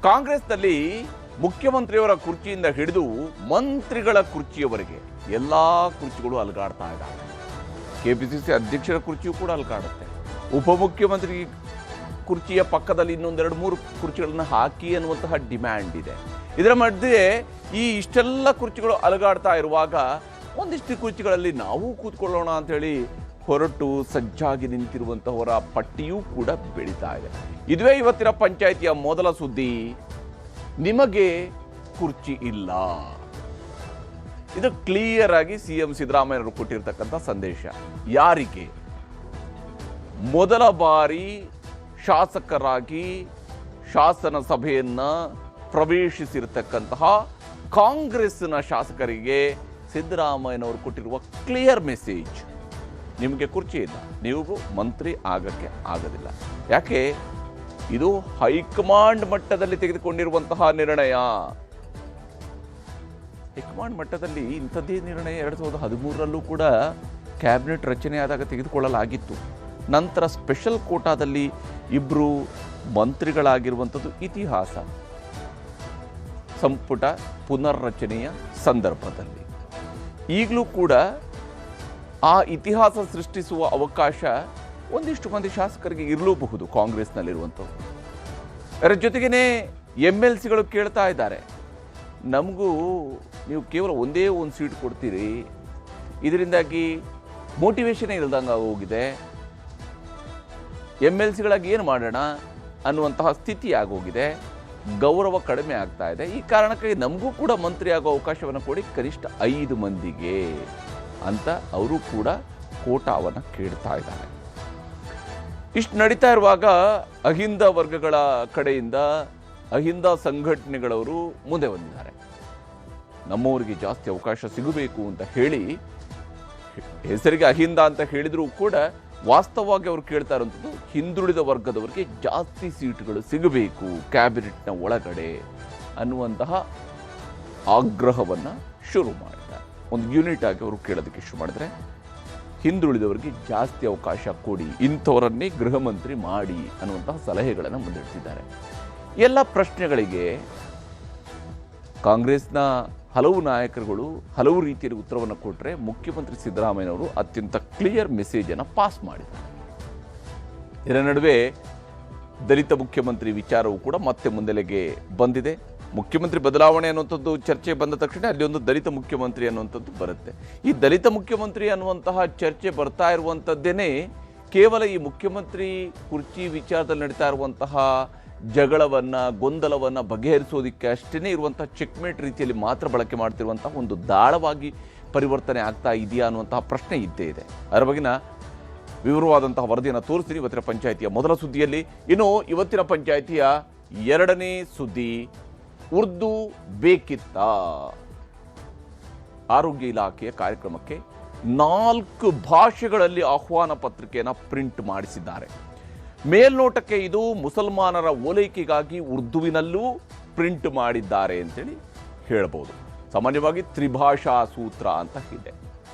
ಕಾಂಗ್ರೆಸ್ನಲ್ಲಿ ಮುಖ್ಯಮಂತ್ರಿಯವರ ಕುರ್ಚಿಯಿಂದ ಹಿಡಿದು ಮಂತ್ರಿಗಳ ಕುರ್ಚಿಯವರೆಗೆ ಎಲ್ಲ ಕುರ್ಚಿಗಳು ಅಲುಗಾಡ್ತಾ ಇದ್ದಾವೆ. ಕೆಪಿಸಿಸಿ ಅಧ್ಯಕ್ಷರ ಕುರ್ಚಿಯೂ ಕೂಡ ಅಲುಗಾಡುತ್ತೆ. ಉಪಮುಖ್ಯಮಂತ್ರಿ ಕುರ್ಚಿಯ ಪಕ್ಕದಲ್ಲಿ ಇನ್ನೊಂದೆರಡು ಮೂರು ಕುರ್ಚಿಗಳನ್ನು ಹಾಕಿ ಅನ್ನುವಂತಹ ಡಿಮ್ಯಾಂಡ್ ಇದೆ. ಇದರ ಮಧ್ಯೆ ಈ ಇಷ್ಟೆಲ್ಲ ಕುರ್ಚಿಗಳು ಅಲುಗಾಡ್ತಾ ಇರುವಾಗ ಒಂದಿಷ್ಟು ಕುರ್ಚಿಗಳಲ್ಲಿ ನಾವು ಕೂತ್ಕೊಳ್ಳೋಣ ಅಂತೇಳಿ ಹೊರಟು ಸಜ್ಜಾಗಿ ನಿಂತಿರುವಂತಹವರ ಪಟ್ಟಿಯೂ ಕೂಡ ಬೆಳೀತಾ ಇದೆ. ಇದುವೇ ಇವತ್ತಿನ ಪಂಚಾಯಿತಿಯ ಮೊದಲ ಸುದ್ದಿ. ನಿಮಗೆ ಕುರ್ಚಿ ಇಲ್ಲ. ಇದು ಕ್ಲಿಯರ್ ಆಗಿ ಸಿಎಂ ಸಿದ್ದರಾಮಯ್ಯನವರು ಕೊಟ್ಟಿರ್ತಕ್ಕಂಥ ಸಂದೇಶ. ಯಾರಿಗೆ? ಮೊದಲ ಬಾರಿ ಶಾಸಕರಾಗಿ ಶಾಸನ ಸಭೆಯನ್ನ ಪ್ರವೇಶಿಸಿರ್ತಕ್ಕಂತಹ ಕಾಂಗ್ರೆಸ್ನ ಶಾಸಕರಿಗೆ ಸಿದ್ದರಾಮಯ್ಯನವರು ಕೊಟ್ಟಿರುವ ಕ್ಲಿಯರ್ ಮೆಸೇಜ್: ನಿಮಗೆ ಕುರ್ಚಿ ಇಲ್ಲ, ನೀವು ಮಂತ್ರಿ ಆಗಕ್ಕೆ ಆಗೋದಿಲ್ಲ. ಯಾಕೆ? ಇದು ಹೈಕಮಾಂಡ್ ಮಟ್ಟದಲ್ಲಿ ತೆಗೆದುಕೊಂಡಿರುವಂತಹ ನಿರ್ಣಯ. ಹೈಕಮಾಂಡ್ ಮಟ್ಟದಲ್ಲಿ ಇಂಥದ್ದೇ ನಿರ್ಣಯ 2013ರಲ್ಲೂ ಕೂಡ ಕ್ಯಾಬಿನೆಟ್ ರಚನೆಯಾದಾಗ ತೆಗೆದುಕೊಳ್ಳಲಾಗಿತ್ತು. ನಂತರ ಸ್ಪೆಷಲ್ ಕೋಟಾದಲ್ಲಿ ಇಬ್ಬರು ಮಂತ್ರಿಗಳಾಗಿರುವಂಥದ್ದು ಇತಿಹಾಸ. ಸಂಪುಟ ಪುನರ್ರಚನೆಯ ಸಂದರ್ಭದಲ್ಲಿ ಈಗಲೂ ಕೂಡ ಆ ಇತಿಹಾಸ ಸೃಷ್ಟಿಸುವ ಅವಕಾಶ ಒಂದಿಷ್ಟು ಮಂದಿ ಶಾಸಕರಿಗೆ ಇರಲೂಬಹುದು ಕಾಂಗ್ರೆಸ್ನಲ್ಲಿರುವಂಥವ್ರು. ಅದರ ಜೊತೆಗೇನೆ MLCಗಳು ಕೇಳ್ತಾ ಇದ್ದಾರೆ, ನಮಗೂ ನೀವು ಕೇವಲ ಒಂದೇ ಒಂದು ಸೀಟ್ ಕೊಡ್ತೀರಿ, ಇದರಿಂದಾಗಿ ಮೋಟಿವೇಶನ್ ಇಲ್ದಂಗೆ ಹೋಗಿದೆ, MLCಗಳಾಗಿ ಏನು ಮಾಡೋಣ ಅನ್ನುವಂತಹ ಸ್ಥಿತಿ ಆಗೋಗಿದೆ, ಗೌರವ ಕಡಿಮೆ ಆಗ್ತಾ ಇದೆ. ಈ ಕಾರಣಕ್ಕಾಗಿ ನಮಗೂ ಕೂಡ ಮಂತ್ರಿ ಆಗೋ ಅವಕಾಶವನ್ನು ಕೊಡಿ, ಕನಿಷ್ಠ 5 ಮಂದಿಗೆ ಅಂತ ಅವರು ಕೂಡ ಕೋಟಾವನ್ನು ಕೇಳ್ತಾ ಇದ್ದಾರೆ. ಇಷ್ಟು ನಡೀತಾ ಇರುವಾಗ ಅಹಿಂದ ವರ್ಗಗಳ ಕಡೆಯಿಂದ ಅಹಿಂದ ಸಂಘಟನೆಗಳವರು ಮುಂದೆ ಬಂದಿದ್ದಾರೆ. ನಮ್ಮವರಿಗೆ ಜಾಸ್ತಿ ಅವಕಾಶ ಸಿಗಬೇಕು ಅಂತ ಹೇಳಿ, ಹೆಸರಿಗೆ ಅಹಿಂದ ಅಂತ ಹೇಳಿದರೂ ಕೂಡ ವಾಸ್ತವವಾಗಿ ಅವರು ಕೇಳ್ತಾ ಇರುವಂಥದ್ದು ಹಿಂದುಳಿದ ವರ್ಗದವರಿಗೆ ಜಾಸ್ತಿ ಸೀಟುಗಳು ಸಿಗಬೇಕು ಕ್ಯಾಬಿನೆಟ್ನ ಒಳಗಡೆ ಅನ್ನುವಂತಹ ಆಗ್ರಹವನ್ನು ಶುರು ಮಾಡಿದ್ದಾರೆ. ಒಂದು ಯೂನಿಟ್ ಆಗಿ ಅವರು ಕೇಳೋದಕ್ಕೆ ಶುರು ಮಾಡಿದ್ರೆ, ಹಿಂದುಳಿದವರಿಗೆ ಜಾಸ್ತಿ ಅವಕಾಶ ಕೊಡಿ, ಇಂಥವರನ್ನೇ ಗೃಹ ಮಂತ್ರಿ ಮಾಡಿ ಅನ್ನುವಂತಹ ಸಲಹೆಗಳನ್ನು ಮುಂದಿಡ್ತಿದ್ದಾರೆ. ಎಲ್ಲ ಪ್ರಶ್ನೆಗಳಿಗೆ ಕಾಂಗ್ರೆಸ್ನ ಹಲವು ನಾಯಕರುಗಳು ಹಲವು ರೀತಿಯಲ್ಲಿ ಉತ್ತರವನ್ನು ಕೊಟ್ಟರೆ, ಮುಖ್ಯಮಂತ್ರಿ ಸಿದ್ದರಾಮಯ್ಯನವರು ಅತ್ಯಂತ ಕ್ಲಿಯರ್ ಮೆಸೇಜನ್ನು ಪಾಸ್ ಮಾಡಿದ್ದಾರೆ. ಇದರ ನಡುವೆ ದಲಿತ ಮುಖ್ಯಮಂತ್ರಿ ವಿಚಾರವೂ ಕೂಡ ಮತ್ತೆ ಮುನ್ನೆಲೆಗೆ ಬಂದಿದೆ. ಮುಖ್ಯಮಂತ್ರಿ ಬದಲಾವಣೆ ಅನ್ನುವಂಥದ್ದು ಚರ್ಚೆ ಬಂದ ತಕ್ಷಣ ಅಲ್ಲಿ ಒಂದು ದಲಿತ ಮುಖ್ಯಮಂತ್ರಿ ಅನ್ನುವಂಥದ್ದು ಬರುತ್ತೆ. ಈ ದಲಿತ ಮುಖ್ಯಮಂತ್ರಿ ಅನ್ನುವಂತಹ ಚರ್ಚೆ ಬರ್ತಾ ಇರುವಂಥದ್ದೇನೆ ಕೇವಲ ಈ ಮುಖ್ಯಮಂತ್ರಿ ಕುರ್ಚಿ ವಿಚಾರದಲ್ಲಿ ನಡೀತಾ ಇರುವಂತಹ ಜಗಳವನ್ನು, ಗೊಂದಲವನ್ನು ಬಗೆಹರಿಸೋದಕ್ಕೆ ಅಷ್ಟೇ ಇರುವಂತಹ ಚೆಕ್ಮೇಟ್ ರೀತಿಯಲ್ಲಿ ಮಾತ್ರ ಬಳಕೆ ಮಾಡ್ತಿರುವಂತಹ ಒಂದು ದಾಳವಾಗಿ ಪರಿವರ್ತನೆ ಆಗ್ತಾ ಇದೆಯಾ ಅನ್ನುವಂತಹ ಪ್ರಶ್ನೆ ಇದ್ದೇ ಇದೆ. ಅದರ ಬಗ್ಗಿನ ವಿವರವಾದಂತಹ ವರದಿಯನ್ನು ತೋರಿಸ್ತೀನಿ ಇವತ್ತಿನ ಪಂಚಾಯಿತಿಯ ಮೊದಲ ಸುದ್ದಿಯಲ್ಲಿ. ಇನ್ನು ಇವತ್ತಿನ ಪಂಚಾಯಿತಿಯ ಎರಡನೇ ಸುದ್ದಿ, ಉರ್ದು ಬೇಕಿತ್ತ? ಆರೋಗ್ಯ ಇಲಾಖೆಯ ಕಾರ್ಯಕ್ರಮಕ್ಕೆ 4 ಭಾಷೆಗಳಲ್ಲಿ ಆಹ್ವಾನ ಪತ್ರಿಕೆಯನ್ನು ಪ್ರಿಂಟ್ ಮಾಡಿಸಿದ್ದಾರೆ. ಮೇಲ್ನೋಟಕ್ಕೆ ಇದು ಮುಸಲ್ಮಾನರ ಓಲೈಕೆಗಾಗಿ ಉರ್ದುವಿನಲ್ಲೂ ಪ್ರಿಂಟ್ ಮಾಡಿದ್ದಾರೆ ಅಂತೇಳಿ ಹೇಳಬಹುದು. ಸಾಮಾನ್ಯವಾಗಿ ತ್ರಿಭಾಷಾ ಸೂತ್ರ ಅಂತ ಇದೆ.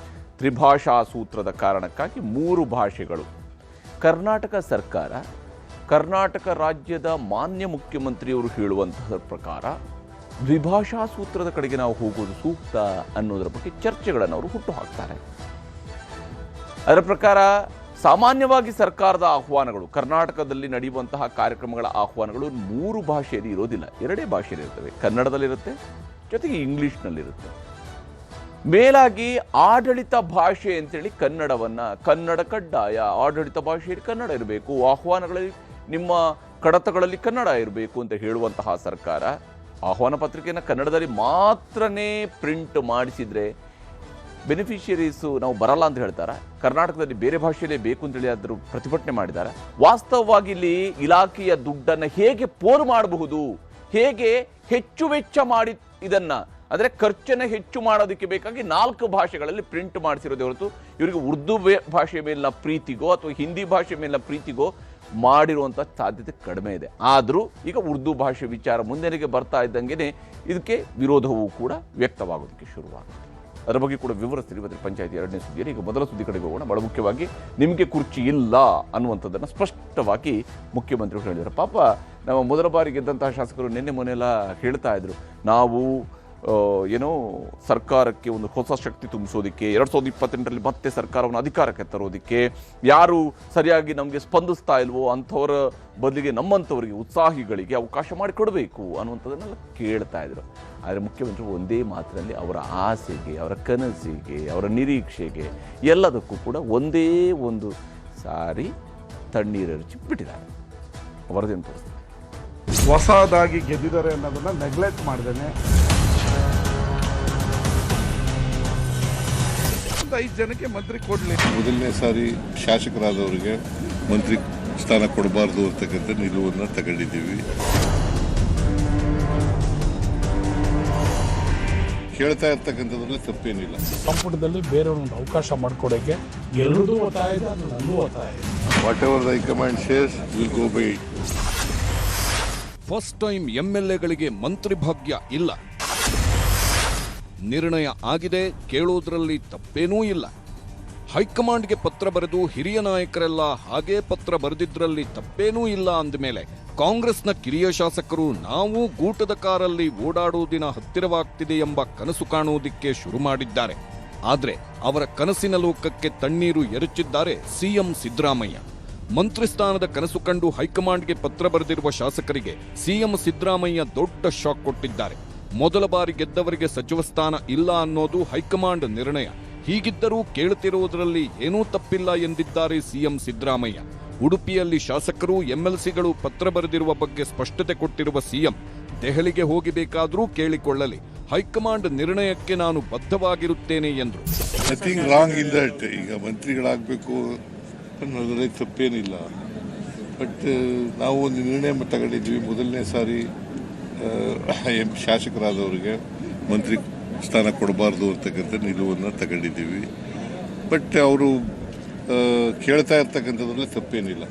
ತ್ರಿಭಾಷಾ ಸೂತ್ರದ ಕಾರಣಕ್ಕಾಗಿ 3 ಭಾಷೆಗಳು. ಕರ್ನಾಟಕ ಸರ್ಕಾರ, ಕರ್ನಾಟಕ ರಾಜ್ಯದ ಮಾನ್ಯ ಮುಖ್ಯಮಂತ್ರಿಯವರು ಹೇಳುವಂತಹ ಪ್ರಕಾರ ದ್ವಿಭಾಷಾ ಸೂತ್ರದ ಕಡೆಗೆ ನಾವು ಹೋಗೋದು ಸೂಕ್ತ ಅನ್ನೋದರ ಬಗ್ಗೆ ಚರ್ಚೆಗಳನ್ನು ಅವರು ಹುಟ್ಟು ಹಾಕ್ತಾರೆ. ಅದರ ಪ್ರಕಾರ ಸಾಮಾನ್ಯವಾಗಿ ಸರ್ಕಾರದ ಆಹ್ವಾನಗಳು, ಕರ್ನಾಟಕದಲ್ಲಿ ನಡೆಯುವಂತಹ ಕಾರ್ಯಕ್ರಮಗಳ ಆಹ್ವಾನಗಳು 3 ಭಾಷೆಯಲ್ಲಿ ಇರೋದಿಲ್ಲ, 2 ಭಾಷೆಯಲ್ಲಿ ಇರ್ತವೆ. ಕನ್ನಡದಲ್ಲಿರುತ್ತೆ, ಜೊತೆಗೆ ಇಂಗ್ಲಿಷ್ನಲ್ಲಿರುತ್ತೆ. ಮೇಲಾಗಿ ಆಡಳಿತ ಭಾಷೆ ಅಂತೇಳಿ ಕನ್ನಡ ಕಡ್ಡಾಯ, ಆಡಳಿತ ಭಾಷೆಯಲ್ಲಿ ಕನ್ನಡ ಇರಬೇಕು, ಆಹ್ವಾನಗಳಲ್ಲಿ ನಿಮ್ಮ ಕಡತಗಳಲ್ಲಿ ಕನ್ನಡ ಇರಬೇಕು ಅಂತ ಹೇಳುವಂತಹ ಸರ್ಕಾರ ಆಹ್ವಾನ ಪತ್ರಿಕೆಯನ್ನು ಕನ್ನಡದಲ್ಲಿ ಮಾತ್ರನೇ ಪ್ರಿಂಟ್ ಮಾಡಿಸಿದ್ರೆ ಬೆನಿಫಿಷಿಯರೀಸು ನಾವು ಬರಲ್ಲ ಅಂತ ಹೇಳ್ತಾರೆ. ಕರ್ನಾಟಕದಲ್ಲಿ ಬೇರೆ ಭಾಷೆಯಲ್ಲೇ ಬೇಕು ಅಂತೇಳಿ ಆದರೂ ಪ್ರತಿಭಟನೆ ಮಾಡಿದ್ದಾರೆ. ವಾಸ್ತವವಾಗಿ ಇಲ್ಲಿ ಇಲಾಖೆಯ ದುಡ್ಡನ್ನು ಹೇಗೆ ಪೋಲು ಮಾಡಬಹುದು, ಹೇಗೆ ಹೆಚ್ಚು ವೆಚ್ಚ ಮಾಡಿ ಇದನ್ನು ಅಂದರೆ ಖರ್ಚನ್ನು ಹೆಚ್ಚು ಮಾಡೋದಕ್ಕೆ ಬೇಕಾಗಿ 4 ಭಾಷೆಗಳಲ್ಲಿ ಪ್ರಿಂಟ್ ಮಾಡಿಸಿರೋದೇ ಹೊರತು ಇವರಿಗೆ ಉರ್ದು ಭಾಷೆ ಮೇಲಿನ ಪ್ರೀತಿಗೋ ಅಥವಾ ಹಿಂದಿ ಭಾಷೆ ಮೇಲಿನ ಪ್ರೀತಿಗೋ ಮಾಡಿರುವಂಥ ಸಾಧ್ಯತೆ ಕಡಿಮೆ ಇದೆ. ಆದರೂ ಈಗ ಉರ್ದು ಭಾಷೆ ವಿಚಾರ ಮುಂದೆನೆಗೆ ಬರ್ತಾ ಇದ್ದಂಗೆ ಇದಕ್ಕೆ ವಿರೋಧವೂ ಕೂಡ ವ್ಯಕ್ತವಾಗೋದಕ್ಕೆ ಶುರುವಾಗುತ್ತೆ. ಅದರ ಬಗ್ಗೆ ಕೂಡ ವಿವರಿಸ್ತೀರಿ ಇವತ್ತಿನ ಪಂಚಾಯತಿ ಎರಡನೇ ಸುದ್ದಿಯಲ್ಲಿ. ಈಗ ಮೊದಲ ಸುದ್ದಿ ಕಡೆಗೆ ಹೋಗೋಣ. ಬಹಳ ಮುಖ್ಯವಾಗಿ ನಿಮಗೆ ಕುರ್ಚಿ ಇಲ್ಲ ಅನ್ನುವಂಥದ್ದನ್ನು ಸ್ಪಷ್ಟವಾಗಿ ಮುಖ್ಯಮಂತ್ರಿಗಳು ಹೇಳಿದ್ದಾರೆ. ಪಾಪ ನಮ್ಮ ಮೊದಲ ಬಾರಿ ಗೆದ್ದಂತಹ ಶಾಸಕರು ನಿನ್ನೆ ಮೊನ್ನೆಲ್ಲ ಹೇಳ್ತಾ ಇದ್ರು, ನಾವು ಏನೋ ಸರ್ಕಾರಕ್ಕೆ ಒಂದು ಹೊಸ ಶಕ್ತಿ ತುಂಬಿಸೋದಕ್ಕೆ 2028ರಲ್ಲಿ ಮತ್ತೆ ಸರ್ಕಾರವನ್ನು ಅಧಿಕಾರಕ್ಕೆ ತರೋದಕ್ಕೆ ಯಾರು ಸರಿಯಾಗಿ ನಮಗೆ ಸ್ಪಂದಿಸ್ತಾ ಇಲ್ವೋ ಅಂಥವರ ಬದಲಿಗೆ ನಮ್ಮಂಥವರಿಗೆ ಉತ್ಸಾಹಿಗಳಿಗೆ ಅವಕಾಶ ಮಾಡಿಕೊಡಬೇಕು ಅನ್ನುವಂಥದ್ದನ್ನೆಲ್ಲ ಕೇಳ್ತಾ ಇದ್ರು. ಆದರೆ ಮುಖ್ಯಮಂತ್ರಿ ಒಂದೇ ಮಾತಿನಲ್ಲಿ ಅವರ ಆಸೆಗೆ, ಅವರ ಕನಸಿಗೆ, ಅವರ ನಿರೀಕ್ಷೆಗೆ ಎಲ್ಲದಕ್ಕೂ ಕೂಡ ಒಂದೇ ಒಂದು ಸಾರಿ ತಣ್ಣೀರೆರಚಿ ಬಿಟ್ಟಿದ್ದಾರೆ. ವರದಿಯನ್ನು ತೋರಿಸ್ತಾರೆ. ಹೊಸದಾಗಿ ಗೆದ್ದಿದ್ದಾರೆ ಅನ್ನೋದನ್ನ ನೆಗ್ಲೆಕ್ಟ್ ಮಾಡ್ದೇನೆ 5 ಜನಕ್ಕೆ ಮಂತ್ರಿ ಕೊಡಲಿ. ಮೊದಲನೇ ಸಾರಿ ಶಾಸಕರಾದವರಿಗೆ ಮಂತ್ರಿ ಸ್ಥಾನ ಕೊಡಬಾರ್ದು ಅಂತಕ್ಕಂಥ ನಿಲುವನ್ನು ತಗೊಂಡಿದ್ದೀವಿ. ಕೇಳ್ತಾ ಇರ್ತಕ್ಕಂಥದ್ರಲ್ಲಿ ತಪ್ಪೇನಿಲ್ಲ. ಸಂಪುಟದಲ್ಲಿ ಬೇರೆಯವ್ರೊಂದು ಅವಕಾಶ ಮಾಡಿಕೊಡೋಕ್ಕೆ ಎಲ್ಲರದ್ದು ಒತ್ತಾಯ ಇದೆ, ಅದು ನನ್ನೂ ಒತ್ತಾಯ ಇದೆ. Whatever the high command says will go by it. First time ಎಂಎಲ್ಎಗಳಿಗೆ ಮಂತ್ರಿ ಭಾಗ್ಯ ಇಲ್ಲ. ನಿರ್ಣಯ ಆಗಿದೆ, ಕೇಳೋದ್ರಲ್ಲಿ ತಪ್ಪೇನೂ ಇಲ್ಲ. ಹೈಕಮಾಂಡ್ಗೆ ಪತ್ರ ಬರೆದು ಹಿರಿಯ ನಾಯಕರೆಲ್ಲ ಹಾಗೇ ಪತ್ರ ಬರೆದಿದ್ರಲ್ಲಿ ತಪ್ಪೇನೂ ಇಲ್ಲ ಅಂದಮೇಲೆ ಕಾಂಗ್ರೆಸ್ನ ಕಿರಿಯ ಶಾಸಕರು ನಾವು ಗೂಟದ ಕಾರಲ್ಲಿ ಓಡಾಡೋ ದಿನ ಹತ್ತಿರವಾಗ್ತಿದೆ ಎಂಬ ಕನಸು ಕಾಣುವುದಕ್ಕೆ ಶುರು ಮಾಡಿದ್ದಾರೆ. ಆದ್ರೆ ಅವರ ಕನಸಿನ ಲೋಕಕ್ಕೆ ತಣ್ಣೀರು ಎರಚಿದ್ದಾರೆ ಸಿಎಂ ಸಿದ್ದರಾಮಯ್ಯ. ಮಂತ್ರಿ ಸ್ಥಾನದ ಕನಸು ಕಂಡು ಹೈಕಮಾಂಡ್ಗೆ ಪತ್ರ ಬರೆದಿರುವ ಶಾಸಕರಿಗೆ ಸಿಎಂ ಸಿದ್ದರಾಮಯ್ಯ ದೊಡ್ಡ ಶಾಕ್ ಕೊಟ್ಟಿದ್ದಾರೆ. ಮೊದಲ ಬಾರಿ ಗೆದ್ದವರಿಗೆ ಸಚಿವ ಸ್ಥಾನ ಇಲ್ಲ ಅನ್ನೋದು ಹೈಕಮಾಂಡ್ ನಿರ್ಣಯ. ಹೀಗಿದ್ದರೂ ಕೇಳುತ್ತಿರುವುದರಲ್ಲಿ ಏನೂ ತಪ್ಪಿಲ್ಲ ಎಂದಿದ್ದಾರೆ ಸಿಎಂ ಸಿದ್ದರಾಮಯ್ಯ. ಉಡುಪಿಯಲ್ಲಿ ಶಾಸಕರು ಎಂಎಲ್ಸಿಗಳು ಪತ್ರ ಬರೆದಿರುವ ಬಗ್ಗೆ ಸ್ಪಷ್ಟತೆ ಕೊಟ್ಟಿರುವ ಸಿಎಂ, ದೆಹಲಿಗೆ ಹೋಗಬೇಕಾದ್ರೂ ಕೇಳಿಕೊಳ್ಳಲಿ, ಹೈಕಮಾಂಡ್ ನಿರ್ಣಯಕ್ಕೆ ನಾನು ಬದ್ಧವಾಗಿರುತ್ತೇನೆ ಎಂದರು. Nothing wrong in that. ಈಗ ಮಂತ್ರಿಗಳಾಗಬೇಕು ಅನ್ನೋದ್ರಲ್ಲಿ ತಪ್ಪೇನಿಲ್ಲ. ಬಟ್ ನಾವು ಒಂದು ನಿರ್ಣಯ ತಗೊಂಡಿದ್ವಿ, ಮೊದಲನೇ ಸಾರಿ ಶಾಸಕರಾದವರಿಗೆ ಮಂತ್ರಿ ಸ್ಥಾನ ಕೊಡಬಾರ್ದು ಅಂತಕ್ಕಂಥ ನಿಲುವನ್ನು ತಗೊಂಡಿದ್ದೀವಿ. ಬಟ್ ಅವರು ಕೇಳ್ತಾ ಇರ್ತಕ್ಕಂಥದ್ರಲ್ಲಿ ತಪ್ಪೇನಿಲ್ಲ.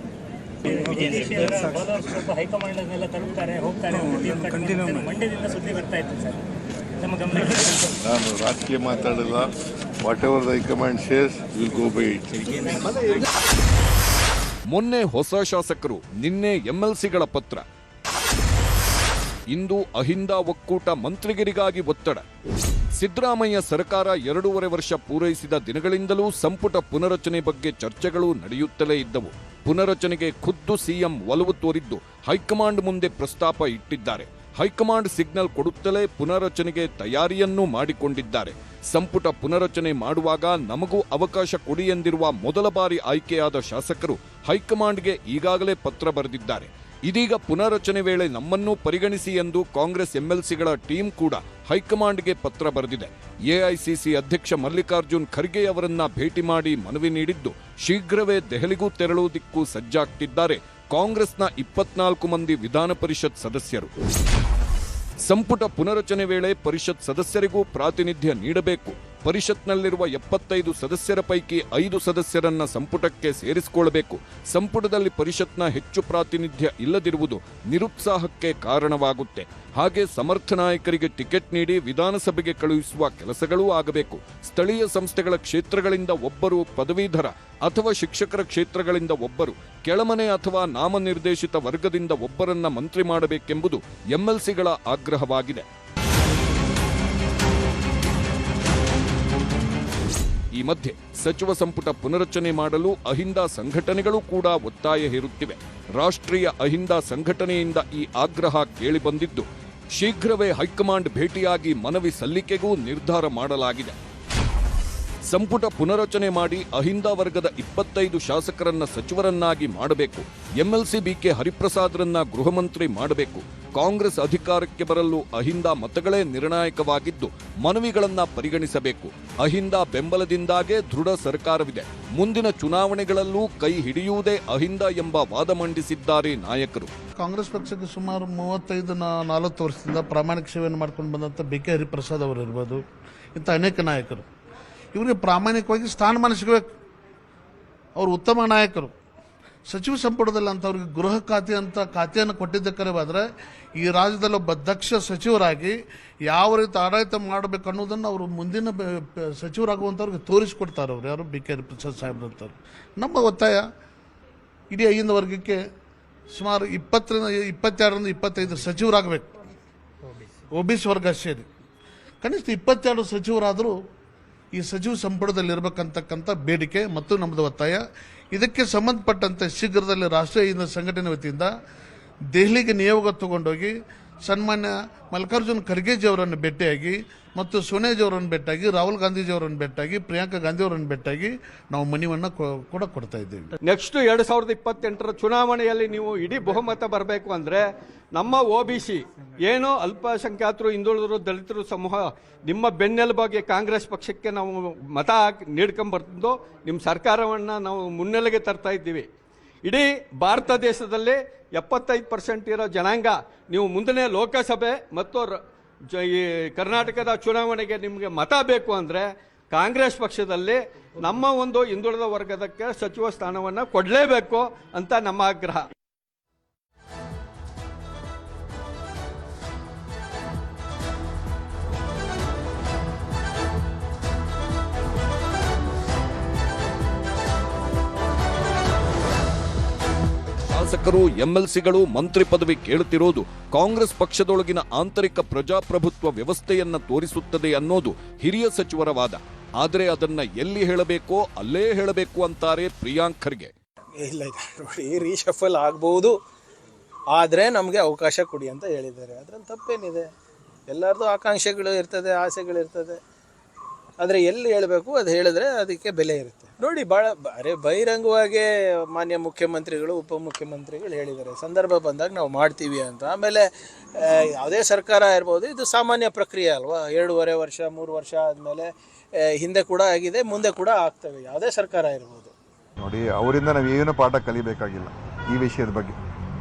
ನಾನು ರಾಜಕೀಯ ಮಾತಾಡಲ್ಲ. What ever the high command says will go by it. ಮೊನ್ನೆ ಹೊಸ ಶಾಸಕರು, ನಿನ್ನೆ ಎಂಎಲ್ಸಿಗಳ ಪತ್ರ, ಇಂದು ಅಹಿಂದ ಒಕ್ಕೂಟ ಮಂತ್ರಿಗಿರಿಗಾಗಿ ಒತ್ತಡ. ಸಿದ್ದರಾಮಯ್ಯ ಸರ್ಕಾರ 2.5 ವರ್ಷ ಪೂರೈಸಿದ ದಿನಗಳಿಂದಲೂ ಸಂಪುಟ ಪುನರಚನೆ ಬಗ್ಗೆ ಚರ್ಚೆಗಳು ನಡೆಯುತ್ತಲೇ ಇದ್ದವು. ಪುನರಚನೆಗೆ ಖುದ್ದು ಸಿಎಂ ಒಲವು ತೋರಿದ್ದು ಹೈಕಮಾಂಡ್ ಮುಂದೆ ಪ್ರಸ್ತಾಪ ಇಟ್ಟಿದ್ದಾರೆ. ಹೈಕಮಾಂಡ್ ಸಿಗ್ನಲ್ ಕೊಡುತ್ತಲೇ ಪುನರಚನೆಗೆ ತಯಾರಿಯನ್ನೂ ಮಾಡಿಕೊಂಡಿದ್ದಾರೆ. ಸಂಪುಟ ಪುನರಚನೆ ಮಾಡುವಾಗ ನಮಗೂ ಅವಕಾಶ ಕೊಡಿ ಎಂದಿರುವ ಮೊದಲ ಬಾರಿ ಆಯ್ಕೆಯಾದ ಶಾಸಕರು ಹೈಕಮಾಂಡ್ಗೆ ಈಗಾಗಲೇ ಪತ್ರ ಬರೆದಿದ್ದಾರೆ. ಇದೀಗ ಪುನರಚನೆ ವೇಳೆ ನಮ್ಮನ್ನೂ ಪರಿಗಣಿಸಿ ಎಂದು ಕಾಂಗ್ರೆಸ್ ಎಂಎಲ್ಸಿಗಳ ಟೀಮ್ ಕೂಡ ಹೈಕಮಾಂಡ್ಗೆ ಪತ್ರ ಬರೆದಿದೆ. ಎಐಸಿಸಿ ಅಧ್ಯಕ್ಷ ಮಲ್ಲಿಕಾರ್ಜುನ್ ಖರ್ಗೆ ಅವರನ್ನ ಭೇಟಿ ಮಾಡಿ ಮನವಿ ನೀಡಿದ್ದು ಶೀಘ್ರವೇ ದೆಹಲಿಗೂ ತೆರಳುವುದಕ್ಕೂ ಸಜ್ಜಾಗ್ತಿದ್ದಾರೆ ಕಾಂಗ್ರೆಸ್ನ 24 ಮಂದಿ ವಿಧಾನ ಪರಿಷತ್ ಸದಸ್ಯರು. ಸಂಪುಟ ಪುನರಚನೆ ವೇಳೆ ಪರಿಷತ್ ಸದಸ್ಯರಿಗೂ ಪ್ರಾತಿನಿಧ್ಯ ನೀಡಬೇಕು. ಪರಿಷತ್ನಲ್ಲಿರುವ 75 ಸದಸ್ಯರ ಪೈಕಿ 5 ಸದಸ್ಯರನ್ನ ಸಂಪುಟಕ್ಕೆ ಸೇರಿಸಿಕೊಳ್ಳಬೇಕು. ಸಂಪುಟದಲ್ಲಿ ಪರಿಷತ್ನ ಹೆಚ್ಚು ಪ್ರಾತಿನಿಧ್ಯ ಇಲ್ಲದಿರುವುದು ನಿರುತ್ಸಾಹಕ್ಕೆ ಕಾರಣವಾಗುತ್ತೆ. ಹಾಗೆ ಸಮರ್ಥ ನಾಯಕರಿಗೆ ಟಿಕೆಟ್ ನೀಡಿ ವಿಧಾನಸಭೆಗೆ ಕಳುಹಿಸುವ ಕೆಲಸಗಳೂ ಆಗಬೇಕು. ಸ್ಥಳೀಯ ಸಂಸ್ಥೆಗಳ ಕ್ಷೇತ್ರಗಳಿಂದ ಒಬ್ಬರು ಪದವೀಧರ ಅಥವಾ ಶಿಕ್ಷಕರ ಕ್ಷೇತ್ರಗಳಿಂದ ಒಬ್ಬರು, ಕೆಳಮನೆ ಅಥವಾ ನಾಮನಿರ್ದೇಶಿತ ವರ್ಗದಿಂದ ಒಬ್ಬರನ್ನ ಮಂತ್ರಿ ಮಾಡಬೇಕೆಂಬುದು ಎಂಎಲ್ಸಿಗಳ ಆಗ್ರಹವಾಗಿದೆ. ಈ ಮಧ್ಯೆ ಸಚಿವ ಸಂಪುಟ ಪುನರಚನೆ ಮಾಡಲು ಅಹಿಂದ ಸಂಘಟನೆಗಳು ಕೂಡ ಒತ್ತಾಯ ಹೇರುತ್ತಿವೆ. ರಾಷ್ಟ್ರೀಯ ಅಹಿಂದ ಸಂಘಟನೆಯಿಂದ ಈ ಆಗ್ರಹ ಕೇಳಿಬಂದಿದ್ದು ಶೀಘ್ರವೇ ಹೈಕಮಾಂಡ್ ಭೇಟಿಯಾಗಿ ಮನವಿ ಸಲ್ಲಿಕೆಗೂ ನಿರ್ಧಾರ ಮಾಡಲಾಗಿದೆ. ಸಂಪುಟ ಪುನರಚನೆ ಮಾಡಿ ಅಹಿಂದ ವರ್ಗದ 25 ಶಾಸಕರನ್ನ ಸಚಿವರನ್ನಾಗಿ ಮಾಡಬೇಕು. ಎಂಎಲ್ಸಿ ಬಿಕೆ ಹರಿಪ್ರಸಾದ್ರನ್ನ ಗೃಹ ಮಂತ್ರಿ ಮಾಡಬೇಕು. ಕಾಂಗ್ರೆಸ್ ಅಧಿಕಾರಕ್ಕೆ ಬರಲು ಅಹಿಂದ ಮತಗಳೇ ನಿರ್ಣಾಯಕವಾಗಿದ್ದು ಮನವಿಗಳನ್ನ ಪರಿಗಣಿಸಬೇಕು. ಅಹಿಂದ ಬೆಂಬಲದಿಂದಾಗೇ ದೃಢ ಸರ್ಕಾರವಿದೆ. ಮುಂದಿನ ಚುನಾವಣೆಗಳಲ್ಲೂ ಕೈ ಹಿಡಿಯುವುದೇ ಅಹಿಂದ ಎಂಬ ವಾದ ಮಂಡಿಸಿದ್ದಾರೆ ನಾಯಕರು. ಕಾಂಗ್ರೆಸ್ ಪಕ್ಷಕ್ಕೆ ಸುಮಾರು 35-40 ವರ್ಷದಿಂದ ಪ್ರಾಮಾಣಿಕ ಸೇವೆಯನ್ನು ಮಾಡ್ಕೊಂಡು ಬಂದಂಥ ಬಿಕೆ ಹರಿಪ್ರಸಾದ್ ಅವರು ಇರ್ಬೋದು, ಇಂಥ ಅನೇಕ ನಾಯಕರು ಇವರಿಗೆ ಪ್ರಾಮಾಣಿಕವಾಗಿ ಸ್ಥಾನಮಾನ ಸಿಗಬೇಕು. ಅವರು ಉತ್ತಮ ನಾಯಕರು. ಸಚಿವ ಸಂಪುಟದಲ್ಲಿ ಅಂಥವ್ರಿಗೆ ಗೃಹ ಖಾತೆ ಅಂತ ಖಾತೆಯನ್ನು ಕೊಟ್ಟಿದ್ದಕ್ಕೆ ಹೋದರೆ ಈ ರಾಜ್ಯದಲ್ಲಿ ಒಬ್ಬ ದಕ್ಷ ಸಚಿವರಾಗಿ ಯಾವ ರೀತಿ ಆಡಳಿತ ಮಾಡಬೇಕು ಅನ್ನೋದನ್ನು ಅವರು ಮುಂದಿನ ಸಚಿವರಾಗುವಂಥವ್ರಿಗೆ ತೋರಿಸ್ಕೊಡ್ತಾರೆ ಅವ್ರು ಯಾರು ಬಿ ಕೆ ಹರಿಪ್ರಸಾದ್ ಸಾಹೇಬ್ರಂಥವ್ರು. ನಮ್ಮ ಒತ್ತಾಯ ಇಡೀ ಐದು ವರ್ಗಕ್ಕೆ ಸುಮಾರು 22ರಿಂದ 25 ಸಚಿವರಾಗಬೇಕು. OBC ವರ್ಗ ಸೇರಿ ಕನಿಷ್ಠ 22 ಸಚಿವರಾದರೂ ಈ ಸಚಿವ ಸಂಪುಟದಲ್ಲಿ ಇರಬೇಕಂತಕ್ಕಂಥ ಬೇಡಿಕೆ ಮತ್ತು ನಮ್ಮದು ಒತ್ತಾಯ. ಇದಕ್ಕೆ ಸಂಬಂಧಪಟ್ಟಂತೆ ಶೀಘ್ರದಲ್ಲಿ ರಾಷ್ಟ್ರೀಯ ಹಿಂದೂ ಸಂಘಟನೆ ವತಿಯಿಂದ ದೆಹಲಿಗೆ ನಿಯೋಗ ತಗೊಂಡೋಗಿ ಸನ್ಮಾನ್ಯ ಮಲ್ಲಿಕಾರ್ಜುನ್ ಖರ್ಗೆಜಿಯವರನ್ನು ಭೇಟಿಯಾಗಿ ಮತ್ತು ಸೋನಿಯಾಜಿಯವರನ್ನು ಭೇಟಿಯಾಗಿ ರಾಹುಲ್ ಗಾಂಧೀಜಿಯವರನ್ನು ಭೇಟಿಯಾಗಿ ಪ್ರಿಯಾಂಕಾ ಗಾಂಧಿಯವರನ್ನು ಭೇಟಿಯಾಗಿ ನಾವು ಮನವಿಯನ್ನು ಕೂಡ ಕೊಡ್ತಾ ಇದ್ದೀವಿ. ನೆಕ್ಸ್ಟ್ 2028 ಚುನಾವಣೆಯಲ್ಲಿ ನೀವು ಇಡೀ ಬಹುಮತ ಬರಬೇಕು ಅಂದರೆ ನಮ್ಮ OBC ಏನೋ ಅಲ್ಪಸಂಖ್ಯಾತರು, ಹಿಂದುಳಿದರು, ದಲಿತರು ಸಮೂಹ ನಿಮ್ಮ ಬೆನ್ನೆಲುಬಾಗಿ ಕಾಂಗ್ರೆಸ್ ಪಕ್ಷಕ್ಕೆ ನಾವು ಮತ ನೀಡ್ಕೊಂಬರ್ತಿದ್ದು ನಿಮ್ಮ ಸರ್ಕಾರವನ್ನು ನಾವು ಮುನ್ನೆಲೆಗೆ ತರ್ತಾ ಇದ್ದೀವಿ. ಇಡೀ ಭಾರತ ದೇಶದಲ್ಲಿ 75% ಇರೋ ಜನಾಂಗ ನೀವು ಮುಂದಿನ ಲೋಕಸಭೆ ಮತ್ತು ಈ ಕರ್ನಾಟಕದ ಚುನಾವಣೆಗೆ ನಿಮಗೆ ಮತ ಬೇಕು ಅಂದರೆ ಕಾಂಗ್ರೆಸ್ ಪಕ್ಷದಲ್ಲಿ ನಮ್ಮ ಒಂದು ಹಿಂದುಳಿದ ವರ್ಗದಕ್ಕೆ ಸಚಿವ ಸ್ಥಾನವನ್ನು ಕೊಡಲೇಬೇಕು ಅಂತ ನಮ್ಮ ಆಗ್ರಹ. ಶಾಸಕರು, MLCಗಳು ಮಂತ್ರಿ ಪದವಿ ಕೇಳುತ್ತಿರೋದು ಕಾಂಗ್ರೆಸ್ ಪಕ್ಷದೊಳಗಿನ ಆಂತರಿಕ ಪ್ರಜಾಪ್ರಭುತ್ವ ವ್ಯವಸ್ಥೆಯನ್ನ ತೋರಿಸುತ್ತದೆ ಅನ್ನೋದು ಹಿರಿಯ ಸಚಿವರ ವಾದ. ಆದರೆ ಅದನ್ನ ಎಲ್ಲಿ ಹೇಳಬೇಕೋ ಅಲ್ಲೇ ಹೇಳಬೇಕು ಅಂತಾರೆ ಪ್ರಿಯಾಂಕ್ ಖರ್ಗೆ. ಇಲ್ಲ ನೋಡಿ, ರೀಶಫಲ್ ಆಗ್ಬೋದು, ಆದರೆ ನಮಗೆ ಅವಕಾಶ ಕೊಡಿ ಅಂತ ಹೇಳಿದ್ದಾರೆ. ಅದ್ರಲ್ಲಿ ತಪ್ಪೇನಿದೆ? ಎಲ್ಲರದ್ದು ಆಕಾಂಕ್ಷೆಗಳು ಇರ್ತದೆ, ಆಸೆಗಳಿರ್ತದೆ. ಆದರೆ ಎಲ್ಲಿ ಹೇಳಬೇಕು ಅದು ಹೇಳಿದ್ರೆ ಅದಕ್ಕೆ ಬೆಲೆ ಇರುತ್ತೆ. ನೋಡಿ, ಬಹಿರಂಗವಾಗಿ ಮಾನ್ಯ ಮುಖ್ಯಮಂತ್ರಿಗಳು, ಉಪಮುಖ್ಯಮಂತ್ರಿಗಳು ಹೇಳಿದ್ದಾರೆ, ಸಂದರ್ಭ ಬಂದಾಗ ನಾವು ಮಾಡ್ತೀವಿ ಅಂತ. ಆಮೇಲೆ ಯಾವುದೇ ಸರ್ಕಾರ ಇರ್ಬೋದು, ಇದು ಸಾಮಾನ್ಯ ಪ್ರಕ್ರಿಯೆ ಅಲ್ವಾ. 2.5 ವರ್ಷ 3 ವರ್ಷ ಆದಮೇಲೆ ಹಿಂದೆ ಕೂಡ ಆಗಿದೆ, ಮುಂದೆ ಕೂಡ ಆಗ್ತವೆ, ಯಾವುದೇ ಸರ್ಕಾರ ಇರ್ಬೋದು. ನೋಡಿ, ಅವರಿಂದ ನಾವು ಏನು ಪಾಠ ಕಲಿಬೇಕಾಗಿಲ್ಲ ಈ ವಿಷಯದ ಬಗ್ಗೆ,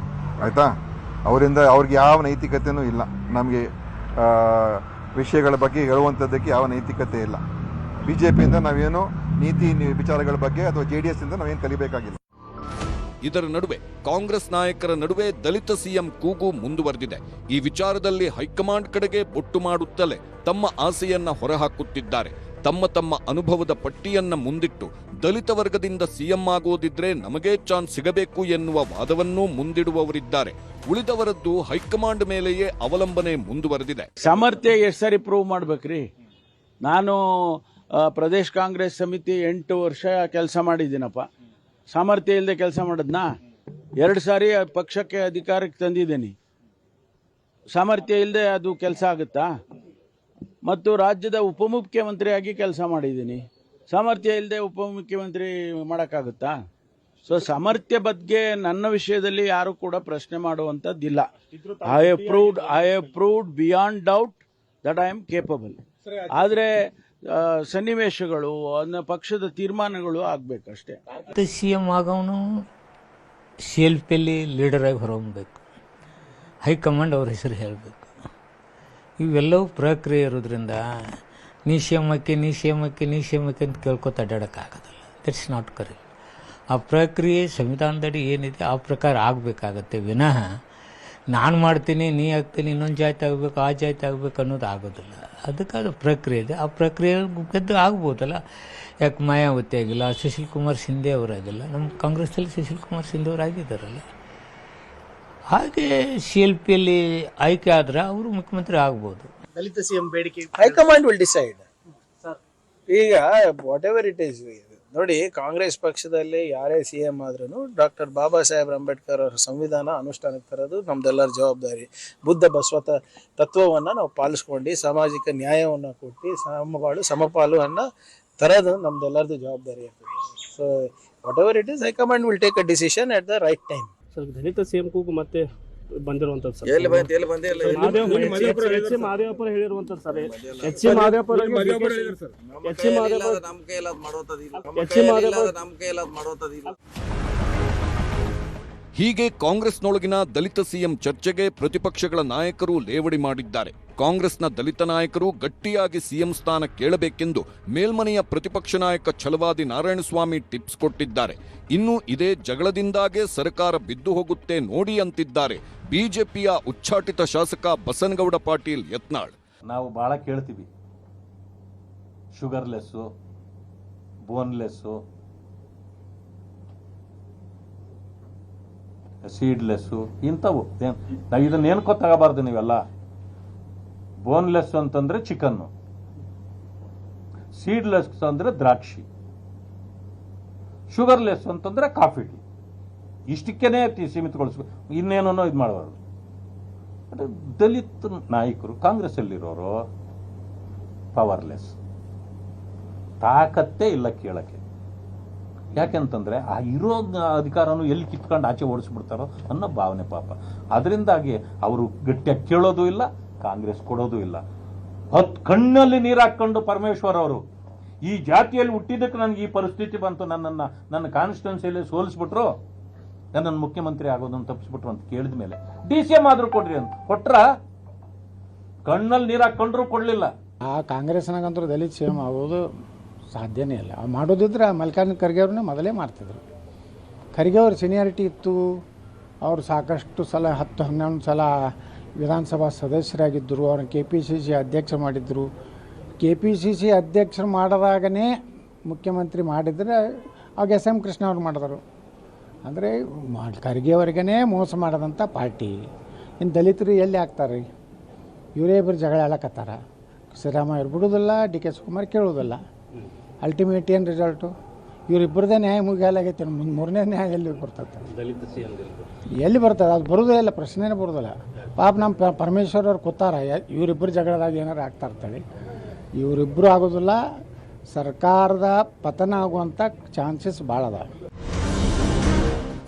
ಆಯಿತಾ? ಅವರಿಂದ ಅವ್ರಿಗೆ ಯಾವ ನೈತಿಕತೆಯೂ ಇಲ್ಲ. ನಮಗೆ ವಿಷಯಗಳ ಬಗ್ಗೆ ಹೇಳುವಂಥದ್ದಕ್ಕೆ ಯಾವ ನೈತಿಕತೆ ಇಲ್ಲ. BJPಯಿಂದ ನಾವೇನು ನೀತಿ ವಿಚಾರಗಳ ಬಗ್ಗೆ ಅಥವಾ JDS ಇಂದ ನಾವೇನು ಕಲಿಬೇಕಾಗಿಲ್ಲ. ಇದರ ನಡುವೆ ಕಾಂಗ್ರೆಸ್ ನಾಯಕರ ನಡುವೆ ದಲಿತ CM ಕೂಗು ಮುಂದುವರೆದಿದೆ. ಈ ವಿಚಾರದಲ್ಲಿ ಹೈಕಮಾಂಡ್ ಕಡೆಗೆ ಬೊಟ್ಟು ಮಾಡುತ್ತಲೇ ತಮ್ಮ ಆಸೆಯನ್ನ ಹೊರಹಾಕುತ್ತಿದ್ದಾರೆ. ತಮ್ಮ ಅನುಭವದ ಪಟ್ಟಿಯನ್ನ ಮುಂದಿಟ್ಟು ದಲಿತ ವರ್ಗದಿಂದ CM ಆಗೋದಿದ್ರೆ ನಮಗೇ ಚಾನ್ಸ್ ಸಿಗಬೇಕು ಎನ್ನುವ ವಾದವನ್ನೂ ಮುಂದಿಡುವವರಿದ್ದಾರೆ. ಉಳಿದವರದ್ದು ಹೈಕಮಾಂಡ್ ಮೇಲೆಯೇ ಅವಲಂಬನೆ ಮುಂದುವರೆದಿದೆ. ಸಾಮರ್ಥ್ಯ ಎಷ್ಟು ಸಾರಿ ಪ್ರೂವ್ ಮಾಡ್ಬೇಕ್ರಿ? ನಾನು ಪ್ರದೇಶ ಕಾಂಗ್ರೆಸ್ ಸಮಿತಿ 8 ವರ್ಷ ಕೆಲಸ ಮಾಡಿದ್ದೀನಪ್ಪ. ಸಾಮರ್ಥ್ಯ ಇಲ್ಲದೆ ಕೆಲಸ ಮಾಡಿದ್ನಾ? 2 ಸಾರಿ ಪಕ್ಷಕ್ಕೆ ಅಧಿಕಾರಕ್ಕೆ ತಂದಿದ್ದೀನಿ. ಸಾಮರ್ಥ್ಯ ಇಲ್ಲದೆ ಅದು ಕೆಲಸ ಆಗುತ್ತಾ? ಮತ್ತು ರಾಜ್ಯದ ಉಪಮುಖ್ಯಮಂತ್ರಿಯಾಗಿ ಕೆಲಸ ಮಾಡಿದ್ದೀನಿ. ಸಾಮರ್ಥ್ಯ ಇಲ್ಲದೆ ಉಪಮುಖ್ಯಮಂತ್ರಿ ಮಾಡೋಕ್ಕಾಗುತ್ತಾ? ಸೊ ಸಾಮರ್ಥ್ಯ ಬಗ್ಗೆ ನನ್ನ ವಿಷಯದಲ್ಲಿ ಯಾರು ಕೂಡ ಪ್ರಶ್ನೆ ಮಾಡುವಂಥದ್ದಿಲ್ಲ. I have proved beyond doubt that I am capable. ಆದರೆ ಸನ್ನಿವೇಶಗಳು, ಪಕ್ಷದ ತೀರ್ಮಾನಗಳು ಆಗಬೇಕಷ್ಟೇ. CM ಆಗೋನು CLPಯಲ್ಲಿ ಲೀಡರಾಗಿ ಹೊರಹೊಮ್ಮಬೇಕು, ಹೈಕಮಾಂಡ್ ಅವ್ರ ಹೆಸರು ಹೇಳಬೇಕು. ಇವೆಲ್ಲವೂ ಪ್ರಕ್ರಿಯೆ ಇರೋದ್ರಿಂದ ನೀ CM ಅಂತ ಕೇಳ್ಕೊತ ಅಡ್ಡಾಡೋಕ್ಕಾಗೋದಿಲ್ಲ. That's not correct. ಆ ಪ್ರಕ್ರಿಯೆ ಸಂವಿಧಾನದಡಿ ಏನಿದೆ ಆ ಪ್ರಕಾರ ಆಗಬೇಕಾಗತ್ತೆ ವಿನಃ ನಾನು ಮಾಡ್ತೀನಿ, ನೀ ಆಗ್ತೀನಿ, ಇನ್ನೊಂದು ಜಾತಿ ಆಗಬೇಕು, ಆ ಜಾತಿ ಆಗಬೇಕು ಅನ್ನೋದು ಆಗೋದಿಲ್ಲ. ಅದಕ್ಕೆ ಅದು ಪ್ರಕ್ರಿಯೆ ಇದೆ. ಆ ಪ್ರಕ್ರಿಯೆ ಗೆದ್ದು ಆಗ್ಬೋದಲ್ಲ. ಯಾಕೆ ಮಾಯಾವತಿ ಆಗಿಲ್ಲ, ಸುಶೀಲ್ ಕುಮಾರ್ ಶಿಂದೆ ಅವರಾಗಿಲ್ಲ? ನಮ್ಮ ಕಾಂಗ್ರೆಸ್ಸಲ್ಲಿ ಸುಶೀಲ್ ಕುಮಾರ್ ಶಿಂದೆ ಅವರು ಆಗಿದ್ದಾರಲ್ಲ. ಹಾಗೆ CLPಯಲ್ಲಿ ಆಯ್ಕೆ ಆದರೆ ಅವರು ಮುಖ್ಯಮಂತ್ರಿ ಆಗ್ಬೋದು. ದಲಿತ CM ಬೇಡಿಕೆ ಹೈಕಮಾಂಡ್ ವಿಲ್ ಡಿಸೈಡ್. ಈಗ ವಾಟ್ ಎವರ್ ಇಟ್ ಈಸ್, ನೋಡಿ, ಕಾಂಗ್ರೆಸ್ ಪಕ್ಷದಲ್ಲಿ ಯಾರೇ CM ಆದ್ರೂ ಡಾಕ್ಟರ್ ಬಾಬಾ ಸಾಹೇಬ್ ಅಂಬೇಡ್ಕರ್ ಅವರ ಸಂವಿಧಾನ ಅನುಷ್ಠಾನಕ್ಕೆ ತರೋದು ನಮ್ದೆಲ್ಲರ ಜವಾಬ್ದಾರಿ. ಬುದ್ಧ ಬಸವ ತತ್ವವನ್ನು ನಾವು ಪಾಲಿಸ್ಕೊಂಡು ಸಾಮಾಜಿಕ ನ್ಯಾಯವನ್ನು ಕೊಟ್ಟು ಸಮಬಾಳು ಸಮಪಾಲು ಅನ್ನ ತರೋದು ನಮ್ದೆಲ್ಲರದು ಜವಾಬ್ದಾರಿ ಇರ್ತದೆ. So what ever it is, high command will take a decision at the right time. Sir, Dalit CM ಕೂಗು ಮತ್ತೆ ಬಂದಿರುವಂತದ್ದು ಸರ್, ಮಾದೇವಪುರ ಹೇಳಿರುವಂತದ್ದು ಸರ್. ಹೀಗೆ ಕಾಂಗ್ರೆಸ್ನೊಳಗಿನ ದಲಿತ ಸಿಎಂ ಚರ್ಚೆಗೆ ಪ್ರತಿಪಕ್ಷಗಳ ನಾಯಕರು ಲೇವಡಿ ಮಾಡಿದ್ದಾರೆ. ಕಾಂಗ್ರೆಸ್ನ ದಲಿತ ನಾಯಕರು ಗಟ್ಟಿಯಾಗಿ ಸಿಎಂ ಸ್ಥಾನ ಕೇಳಬೇಕೆಂದು ಮೇಲ್ಮನೆಯ ಪ್ರತಿಪಕ್ಷ ನಾಯಕ ಛಲವಾದಿ ನಾರಾಯಣಸ್ವಾಮಿ ಟಿಪ್ಸ್ ಕೊಟ್ಟಿದ್ದಾರೆ. ಇನ್ನು ಇದೇ ಜಗಳದಿಂದಾಗೇ ಸರ್ಕಾರ ಬಿದ್ದು ಹೋಗುತ್ತೆ ನೋಡಿ ಅಂತಿದ್ದಾರೆ ಬಿಜೆಪಿಯ ಉಚ್ಚಾಟಿತ ಶಾಸಕ ಬಸನಗೌಡ ಪಾಟೀಲ್ ಯತ್ನಾಳ್. ನಾವು ಭಾಳ ಕೇಳ್ತೀವಿ, ಶುಗರ್ಲೆಸ್ಸು, ಬೋನ್ಲೆಸ್ಸು, ಸೀಡ್ಲೆಸ್ಸು ಇಂಥವು. ನಾವು ಇದನ್ನ ಏನಕ್ಕೋ ತಗೋಬಾರ್ದು. ನೀವೆಲ್ಲ ಬೋನ್ಲೆಸ್ ಅಂತಂದ್ರೆ ಚಿಕನ್ನು, ಸೀಡ್ಲೆಸ್ ಅಂದ್ರೆ ದ್ರಾಕ್ಷಿ, ಶುಗರ್ಲೆಸ್ ಅಂತಂದ್ರೆ ಕಾಫಿ ಟೀ. ಇಷ್ಟಕ್ಕೇನೆ ಸೀಮಿತಗೊಳಿಸ್ಬೇಕು, ಇನ್ನೇನೋ ಇದು ಮಾಡಬಾರ್ದು. ದಲಿತ ನಾಯಕರು ಕಾಂಗ್ರೆಸ್ಸಲ್ಲಿರೋರು ಪವರ್ಲೆಸ್, ತಾಕತ್ತೇ ಇಲ್ಲ ಕೇಳಕ್ಕೆ. ಯಾಕೆಂತಂದ್ರೆ ಆ ಇರೋ ಅಧಿಕಾರನು ಎಲ್ಲಿ ಕಿತ್ಕೊಂಡು ಆಚೆ ಓಡಿಸ್ಬಿಡ್ತಾರೋ ಅನ್ನೋ ಭಾವನೆ ಪಾಪ. ಅದರಿಂದಾಗಿ ಅವರು ಗಟ್ಟಿಯಾಗಿ ಕೇಳೋದು ಇಲ್ಲ, ಕಾಂಗ್ರೆಸ್ ಕೊಡೋದು ಇಲ್ಲ. ಕಣ್ಣಲ್ಲಿ ನೀರು ಹಾಕೊಂಡು ಪರಮೇಶ್ವರ್ ಅವರು ಈ ಜಾತಿಯಲ್ಲಿ ಹುಟ್ಟಿದ್ದಕ್ಕೆ ನನಗೆ ಈ ಪರಿಸ್ಥಿತಿ ಬಂತು, ನನ್ನ ಕಾನ್ಸ್ಟಿಟ್ಯೂನ್ಸಿಯಲ್ಲಿ ಸೋಲಿಸ್ಬಿಟ್ರು, ನನ್ನ ಮುಖ್ಯಮಂತ್ರಿ ಆಗೋದನ್ನು ತಪ್ಪಿಸ್ಬಿಟ್ರು ಅಂತ ಕೇಳಿದ ಮೇಲೆ DCM ಆದ್ರೂ ಕೊಡ್ರಿ ಅಂತ ಕೊಟ್ರ, ಕಣ್ಣಲ್ಲಿ ನೀರು ಹಾಕೊಂಡ್ರು ಕೊಡ್ಲಿಲ್ಲ. ಆ ಕಾಂಗ್ರೆಸ್ನಾಗಂತೂ ದಲಿತ CM ಆಗೋದು ಸಾಧ್ಯನೇ ಇಲ್ಲ. ಮಾಡೋದಿದ್ರೆ ಮಲ್ಲಿಕಾರ್ಜುನ ಖರ್ಗೆ ಅವ್ರನ್ನೇ ಮೊದಲೇ ಮಾಡ್ತಿದ್ರು. ಖರ್ಗೆ ಅವ್ರ ಸೀನಿಯಾರಿಟಿ ಇತ್ತು, ಅವರು ಸಾಕಷ್ಟು ಸಲ 10-11 ಸಲ ವಿಧಾನಸಭಾ ಸದಸ್ಯರಾಗಿದ್ದರು. ಅವ್ರನ್ನ KPCC ಅಧ್ಯಕ್ಷ ಮಾಡಿದ್ರು. KPCC ಅಧ್ಯಕ್ಷರು ಮಾಡಿದಾಗನೇ ಮುಖ್ಯಮಂತ್ರಿ ಮಾಡಿದರೆ ಆಗ SM ಕೃಷ್ಣ ಅವ್ರು ಮಾಡಿದರು. ಅಂದರೆ ಖರ್ಗೆ ಅವ್ರಿಗೇ ಮೋಸ ಮಾಡೋದಂಥ ಪಾರ್ಟಿ. ಇನ್ನು ದಲಿತರು ಎಲ್ಲಿ ಆಗ್ತಾರೆ? ಇವರೇ ಇಬ್ಬರು ಜಗಳ ಆಡಕತ್ತಾರ. ಸಿದ್ದರಾಮಯ್ಯ ಅವ್ರು ಬಿಡೋದಿಲ್ಲ, DK ಶಿವಕುಮಾರ್ ಕೇಳೋದಿಲ್ಲ. ಅಲ್ಟಿಮೇಟ್ ಏನು ರಿಸಲ್ಟು? ಇವರಿಬ್ಬರದೇ ನ್ಯಾಯ ಮುಗಿಯಾಲಾಗೈತೆ. ಮೂರನೇ ನ್ಯಾಯ ಎಲ್ಲಿ ಬರ್ತದೆ? ಎಲ್ಲಿ ಬರ್ತದೆ? ಅದು ಬರೋದೇ ಇಲ್ಲ, ಪ್ರಶ್ನೆನೇ ಬರೋದಿಲ್ಲ. ಪಾಪ ನಮ್ಮ ಪರಮೇಶ್ವರ್ ಅವ್ರು ಕೂತಾರ, ಇವರಿಬ್ಬರು ಜಗಳದಾಗ ಏನಾರು ಆಗ್ತಾ ಇರ್ತಾಳೆ. ಇವರಿಬ್ಬರು ಆಗೋದಿಲ್ಲ. ಸರ್ಕಾರದ ಪತನ ಆಗುವಂಥ ಚಾನ್ಸಸ್ ಭಾಳ ಅದ.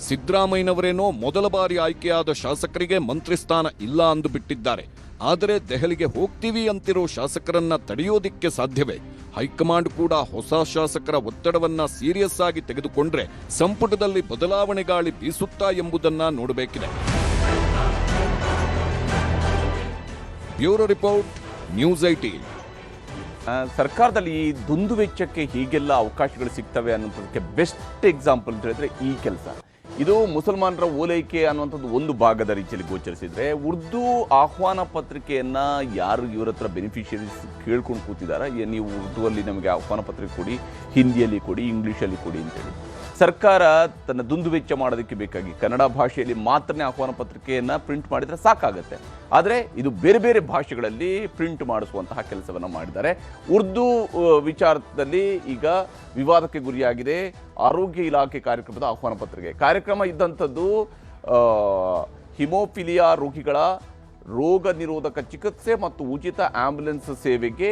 ಸಿದ್ದರಾಮಯ್ಯನವರೇನೋ ಮೊದಲ ಬಾರಿ ಆಯ್ಕೆಯಾದ ಶಾಸಕರಿಗೆ ಮಂತ್ರಿ ಸ್ಥಾನ ಇಲ್ಲ ಅಂದು ಬಿಟ್ಟಿದ್ದಾರೆ. ಆದರೆ ದೆಹಲಿಗೆ ಹೋಗ್ತೀವಿ ಅಂತಿರೋ ಶಾಸಕರನ್ನ ತಡೆಯೋದಿಕ್ಕೆ ಸಾಧ್ಯವೇ? ಹೈಕಮಾಂಡ್ ಕೂಡ ಹೊಸ ಶಾಸಕರ ಒತ್ತಡವನ್ನ ಸೀರಿಯಸ್ ಆಗಿ ತೆಗೆದುಕೊಂಡ್ರೆ ಸಂಪುಟದಲ್ಲಿ ಬದಲಾವಣೆ ಗಾಳಿ ಬೀಸುತ್ತಾ ಎಂಬುದನ್ನ ನೋಡಬೇಕಿದೆ. Bureau report, news 18. ಸರ್ಕಾರದಲ್ಲಿ ಈ ದುಂದು ವೆಚ್ಚಕ್ಕೆ ಹೀಗೆಲ್ಲ ಅವಕಾಶಗಳು ಸಿಗ್ತವೆ ಅನ್ನೋದಕ್ಕೆ ಬೆಸ್ಟ್ ಎಕ್ಸಾಂಪಲ್ ಅಂತ ಹೇಳಿದ್ರೆ ಈ ಕೆಲಸ. ಇದು ಮುಸಲ್ಮಾನರ ಓಲೈಕೆ ಅನ್ನುವಂಥದ್ದು ಒಂದು ಭಾಗದ ರೀತಿಯಲ್ಲಿ ಗೋಚರಿಸಿದ್ರೆ, ಉರ್ದು ಆಹ್ವಾನ ಪತ್ರಿಕೆಯನ್ನ ಯಾರು ಇವರ ಹತ್ರ ಬೆನಿಫಿಷರೀಸ್ ಕೇಳ್ಕೊಂಡು ಕೂತಿದ್ದಾರೆ, ನೀವು ಉರ್ದುವಲ್ಲಿ ನಮಗೆ ಆಹ್ವಾನ ಪತ್ರಿಕೆ ಕೊಡಿ, ಹಿಂದಿಯಲ್ಲಿ ಕೊಡಿ, ಇಂಗ್ಲೀಷಲ್ಲಿ ಕೊಡಿ ಅಂತೇಳಿ ಸರ್ಕಾರ ತನ್ನ ದುಂದು ವೆಚ್ಚ ಮಾಡೋದಕ್ಕೆ ಬೇಕಾಗಿ ಕನ್ನಡ ಭಾಷೆಯಲ್ಲಿ ಮಾತ್ರನೇ ಆಹ್ವಾನ ಪತ್ರಿಕೆಯನ್ನು ಪ್ರಿಂಟ್ ಮಾಡಿದರೆ ಸಾಕಾಗುತ್ತೆ. ಆದರೆ ಇದು ಬೇರೆ ಬೇರೆ ಭಾಷೆಗಳಲ್ಲಿ ಪ್ರಿಂಟ್ ಮಾಡಿಸುವಂತಹ ಕೆಲಸವನ್ನು ಮಾಡಿದ್ದಾರೆ. ಉರ್ದು ವಿಚಾರದಲ್ಲಿ ಈಗ ವಿವಾದಕ್ಕೆ ಗುರಿಯಾಗಿದೆ ಆರೋಗ್ಯ ಇಲಾಖೆ ಕಾರ್ಯಕ್ರಮದ ಆಹ್ವಾನ ಪತ್ರಿಕೆ. ಕಾರ್ಯಕ್ರಮ ಇದ್ದಂಥದ್ದು ಹಿಮೋಫಿಲಿಯಾ ರೋಗಿಗಳ ರೋಗ ನಿರೋಧಕ ಚಿಕಿತ್ಸೆ ಮತ್ತು ಉಚಿತ ಆಂಬ್ಯುಲೆನ್ಸ್ ಸೇವೆಗೆ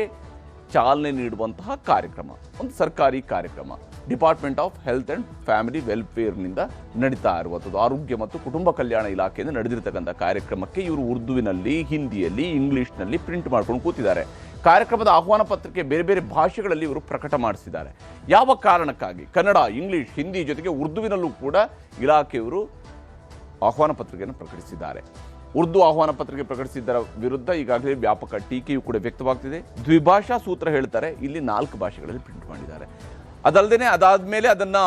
ಚಾಲನೆ ನೀಡುವಂತಹ ಕಾರ್ಯಕ್ರಮ, ಒಂದು ಸರ್ಕಾರಿ ಕಾರ್ಯಕ್ರಮ. Department of health and family ವೆಲ್ಫೇರ್ನಿಂದ ನಡೀತಾ ಇರುವಂಥದ್ದು, ಆರೋಗ್ಯ ಮತ್ತು ಕುಟುಂಬ ಕಲ್ಯಾಣ ಇಲಾಖೆಯಿಂದ ನಡೆದಿರ್ತಕ್ಕಂಥ ಕಾರ್ಯಕ್ರಮಕ್ಕೆ ಇವರು ಉರ್ದುವಿನಲ್ಲಿ, ಹಿಂದಿಯಲ್ಲಿ, ಇಂಗ್ಲೀಷ್ನಲ್ಲಿ ಪ್ರಿಂಟ್ ಮಾಡ್ಕೊಂಡು ಕೂತಿದ್ದಾರೆ. ಕಾರ್ಯಕ್ರಮದ ಆಹ್ವಾನ ಪತ್ರಿಕೆ ಬೇರೆ ಬೇರೆ ಭಾಷೆಗಳಲ್ಲಿ ಇವರು ಪ್ರಕಟ ಮಾಡಿಸಿದ್ದಾರೆ. ಯಾವ ಕಾರಣಕ್ಕಾಗಿ? ಕನ್ನಡ, ಇಂಗ್ಲೀಷ್, ಹಿಂದಿ ಜೊತೆಗೆ ಉರ್ದುವಿನಲ್ಲೂ ಕೂಡ ಇಲಾಖೆಯವರು ಆಹ್ವಾನ ಪತ್ರಿಕೆಯನ್ನು ಪ್ರಕಟಿಸಿದ್ದಾರೆ. ಉರ್ದು ಆಹ್ವಾನ ಪತ್ರಿಕೆ ಪ್ರಕಟಿಸಿದ್ದರ ವಿರುದ್ಧ ಈಗಾಗಲೇ ವ್ಯಾಪಕ ಟೀಕೆಯೂ ಕೂಡ ವ್ಯಕ್ತವಾಗ್ತಿದೆ. ದ್ವಿಭಾಷಾ ಸೂತ್ರ ಹೇಳ್ತಾರೆ, ಇಲ್ಲಿ 4 ಭಾಷೆಗಳಲ್ಲಿ ಪ್ರಿಂಟ್ ಮಾಡಿದ್ದಾರೆ. ಅದಲ್ಲದೆ ಅದಾದಮೇಲೆ ಅದನ್ನು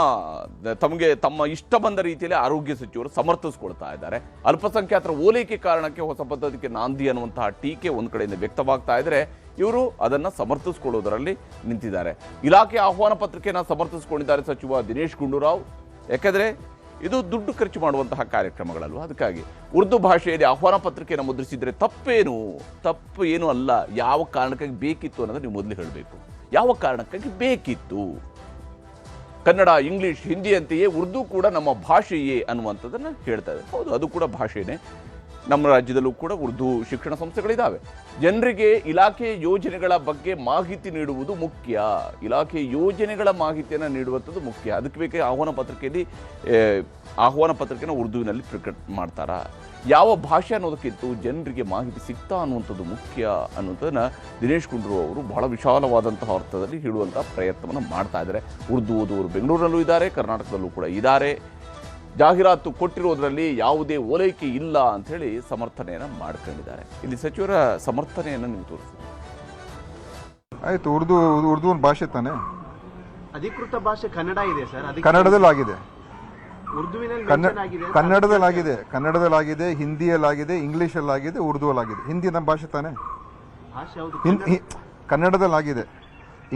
ತಮ್ಮ ಇಷ್ಟ ಬಂದ ರೀತಿಯಲ್ಲಿ ಆರೋಗ್ಯ ಸಚಿವರು ಸಮರ್ಥಿಸ್ಕೊಳ್ತಾ ಇದ್ದಾರೆ. ಅಲ್ಪಸಂಖ್ಯಾತರ ಓಲೈಕೆ ಕಾರಣಕ್ಕೆ ಹೊಸ ಪದ್ಧತಿಗೆ ನಾಂದಿ ಅನ್ನುವಂತಹ ಟೀಕೆ ಒಂದು ಕಡೆಯಿಂದ ವ್ಯಕ್ತವಾಗ್ತಾ ಇದ್ದರೆ, ಇವರು ಅದನ್ನು ಸಮರ್ಥಿಸ್ಕೊಳ್ಳೋದರಲ್ಲಿ ನಿಂತಿದ್ದಾರೆ. ಇಲಾಖೆ ಆಹ್ವಾನ ಪತ್ರಿಕೆಯನ್ನು ಸಮರ್ಥಿಸ್ಕೊಂಡಿದ್ದಾರೆ ಸಚಿವ ದಿನೇಶ್ ಗುಂಡೂರಾವ್. ಯಾಕೆಂದರೆ ಇದು ದುಡ್ಡು ಖರ್ಚು ಮಾಡುವಂತಹ ಕಾರ್ಯಕ್ರಮಗಳಲ್ವ, ಅದಕ್ಕಾಗಿ ಉರ್ದು ಭಾಷೆಯಲ್ಲಿ ಆಹ್ವಾನ ಪತ್ರಿಕೆಯನ್ನು ಮುದ್ರಿಸಿದರೆ ತಪ್ಪು ಏನೂ ಅಲ್ಲ. ಯಾವ ಕಾರಣಕ್ಕಾಗಿ ಬೇಕಿತ್ತು ಅನ್ನೋದು ನೀವು ಮೊದಲು ಹೇಳಬೇಕು. ಯಾವ ಕಾರಣಕ್ಕಾಗಿ ಬೇಕಿತ್ತು? ಕನ್ನಡ, ಇಂಗ್ಲೀಷ್, ಹಿಂದಿ ಅಂತೆಯೇ ಉರ್ದು ಕೂಡ ನಮ್ಮ ಭಾಷೆಯೇ ಅನ್ನುವಂಥದ್ದನ್ನು ಹೇಳ್ತಾ ಇದೆ. ಹೌದು, ಅದು ಕೂಡ ಭಾಷೆನೇ. ನಮ್ಮ ರಾಜ್ಯದಲ್ಲೂ ಕೂಡ ಉರ್ದು ಶಿಕ್ಷಣ ಸಂಸ್ಥೆಗಳಿದ್ದಾವೆ. ಜನರಿಗೆ ಇಲಾಖೆ ಯೋಜನೆಗಳ ಬಗ್ಗೆ ಮಾಹಿತಿ ನೀಡುವುದು ಮುಖ್ಯ. ಇಲಾಖೆ ಯೋಜನೆಗಳ ಮಾಹಿತಿಯನ್ನು ನೀಡುವಂಥದ್ದು ಮುಖ್ಯ. ಅದಕ್ಕೆ ಬೇಕಾಗಿ ಆಹ್ವಾನ ಪತ್ರಿಕೆನ ಉರ್ದುವಿನಲ್ಲಿ ಪ್ರಕಟ ಮಾಡ್ತಾರಾ? ಯಾವ ಭಾಷೆ ಅನ್ನೋದಕ್ಕಿಂತ ಜನರಿಗೆ ಮಾಹಿತಿ ಸಿಗ್ತಾ ಅನ್ನುವಂಥದ್ದು ಮುಖ್ಯ ಅನ್ನುವಂಥದ್ದನ್ನು ದಿನೇಶ್ ಗುಂಡೂರಾವ್ ಅವರು ಬಹಳ ವಿಶಾಲವಾದಂತಹ ಅರ್ಥದಲ್ಲಿ ಹೇಳುವಂಥ ಪ್ರಯತ್ನವನ್ನು ಮಾಡ್ತಾ ಇದ್ದಾರೆ. ಉರ್ದು ಓದುವವರು ಬೆಂಗಳೂರಲ್ಲೂ ಇದ್ದಾರೆ, ಕರ್ನಾಟಕದಲ್ಲೂ ಕೂಡ ಇದ್ದಾರೆ. ಜಾಹೀರಾತು ಕೊಟ್ಟಿರೋದ್ರಲ್ಲಿ ಯಾವುದೇ ಓಲೈಕೆ ಇಲ್ಲ ಅಂತ ಹೇಳಿ ಸಮರ್ಥನೆಯನ್ನು ಮಾಡ್ಕೊಂಡಿದ್ದಾರೆ. ಇಲ್ಲಿ ಸಚಿವರ ಸಮರ್ಥನೆಯನ್ನು ನೀವು ತೋರಿಸಿ. ಆಯ್ತು, ಉರ್ದು ಒಂದು ಭಾಷೆ ತಾನೆ. ಅಧಿಕೃತ ಭಾಷೆ ಕನ್ನಡ ಇದೆ ಸರ್, ಕನ್ನಡದಲ್ಲಾಗಿದೆ, ಉರ್ದುವಿನಲ್ಲಿ ಕನ್ನಡದಲ್ಲಾಗಿದೆ, ಹಿಂದಿಯಲ್ಲಾಗಿದೆ, ಇಂಗ್ಲೀಷಲ್ಲಾಗಿದೆ, ಉರ್ದುವಲ್ಲಾಗಿದೆ. ಹಿಂದಿ ನಮ್ಮ ಭಾಷೆ ತಾನೆ. ಕನ್ನಡದಲ್ಲಾಗಿದೆ,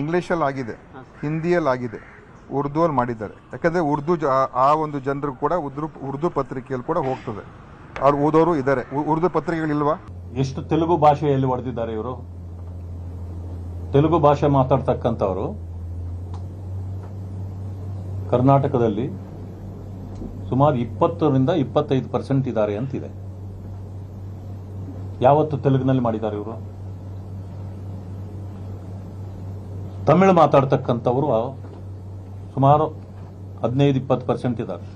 ಇಂಗ್ಲೀಷಲ್ಲಾಗಿದೆ, ಹಿಂದಿಯಲ್ಲಾಗಿದೆ, ಉರ್ದುವಲ್ಲಿ ಮಾಡಿದ್ದಾರೆ. ಯಾಕಂದರೆ ಆ ಒಂದು ಜನರು ಕೂಡ ಉರ್ದು ಪತ್ರಿಕೆಯಲ್ಲಿ ಕೂಡ ಹೋಗ್ತದೆ, ಅವ್ರು ಓದೋರು ಇದ್ದಾರೆ. ಉರ್ದು ಪತ್ರಿಕೆಗಳಿಲ್ವಾ? ಎಷ್ಟು ತೆಲುಗು ಭಾಷೆಯಲ್ಲಿ ಹೊಡೆದಿದ್ದಾರೆ ಇವರು. ತೆಲುಗು ಭಾಷೆ ಮಾತಾಡ್ತಕ್ಕಂಥವ್ರು ಕರ್ನಾಟಕದಲ್ಲಿ ಸುಮಾರು 20% 25% ಇದ್ದಾರೆ ಅಂತಿದೆ. ಯಾವತ್ತು ತೆಲುಗಿನಲ್ಲಿ ಮಾಡಿದ್ದಾರೆ ಇವರು? ತಮಿಳು ಮಾತಾಡ್ತಕ್ಕಂಥವರು ಸುಮಾರು 15-20% ಇದ್ದಾರೆ.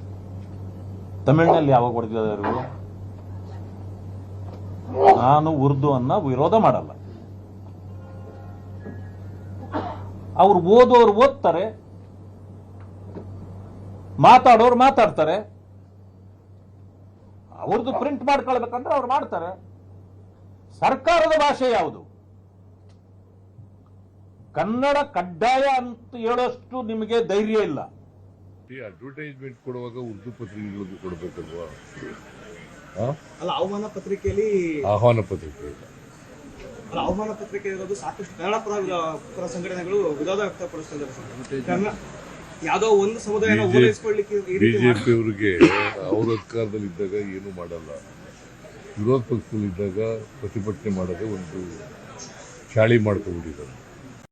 ತಮಿಳಿನಲ್ಲಿ ಯಾವಾಗ ಹೊಡೆದಿದ್ದಾರೆ ಇವರು? ನಾನು ಉರ್ದು ಅನ್ನ ವಿರೋಧ ಮಾಡಲ್ಲ. ಅವ್ರು ಓದೋರು ಓದ್ತಾರೆ, ಮಾತಾಡೋರು ಮಾತಾಡ್ತಾರೆ. ಅವ್ರದ್ದು ಪ್ರಿಂಟ್ ಮಾಡ್ಕೊಳ್ಬೇಕಂದ್ರೆ ಅವ್ರು ಮಾಡ್ತಾರೆ. ಸರ್ಕಾರದ ಭಾಷೆ ಯಾವುದು? ಕನ್ನಡ ಕಡ್ಡಾಯ ಅಂತ ಹೇಳೋಷ್ಟು ನಿಮಗೆ ಧೈರ್ಯ ಇಲ್ಲ. ಅಡ್ವರ್ಟೈಸ್ಮೆಂಟ್ ಕೊಡುವಾಗ ಉರ್ದು ಪತ್ರಿಕೆಗಳಿಗೂ ಕೊಡಬೇಕಲ್ವಾ? ಅಲ್ಲ, ಆಹ್ವಾನ ಪತ್ರಿಕೆಯಲ್ಲಿ ಆಹ್ವಾನ ಪತ್ರಿಕೆ ಇಲ್ಲ. ಆಹ್ವಾನ ಪತ್ರಿಕೆ ಇರೋದು ಸಾಕಷ್ಟು ಕನ್ನಡ ಪರ ಸಂಘಟನೆಗಳು ವಿರೋಧ ವ್ಯಕ್ತಪಡಿಸ್ತಿದ್ದಾರೆ. ಯಾವುದೋ ಒಂದು ಸಮುದಾಯನ ಓಲೈಸ್ಕೊಳ್ಳಿಕ್ಕೆ ಬಿಜೆಪಿ ಅವರಿಗೆ ಅವ್ರ ಅಧಿಕಾರದಲ್ಲಿ ಇದ್ದಾಗ ಏನು ಮಾಡಲ್ಲ, ವಿರೋಧ ಪಕ್ಷದಲ್ಲಿದ್ದಾಗ ಪ್ರತಿಭಟನೆ ಮಾಡೋದೇ ಒಂದು ಚಾಳಿ ಮಾಡ್ಕೊಂಡ್ಬಿಟ್ಟಿದ್ದಾರೆ.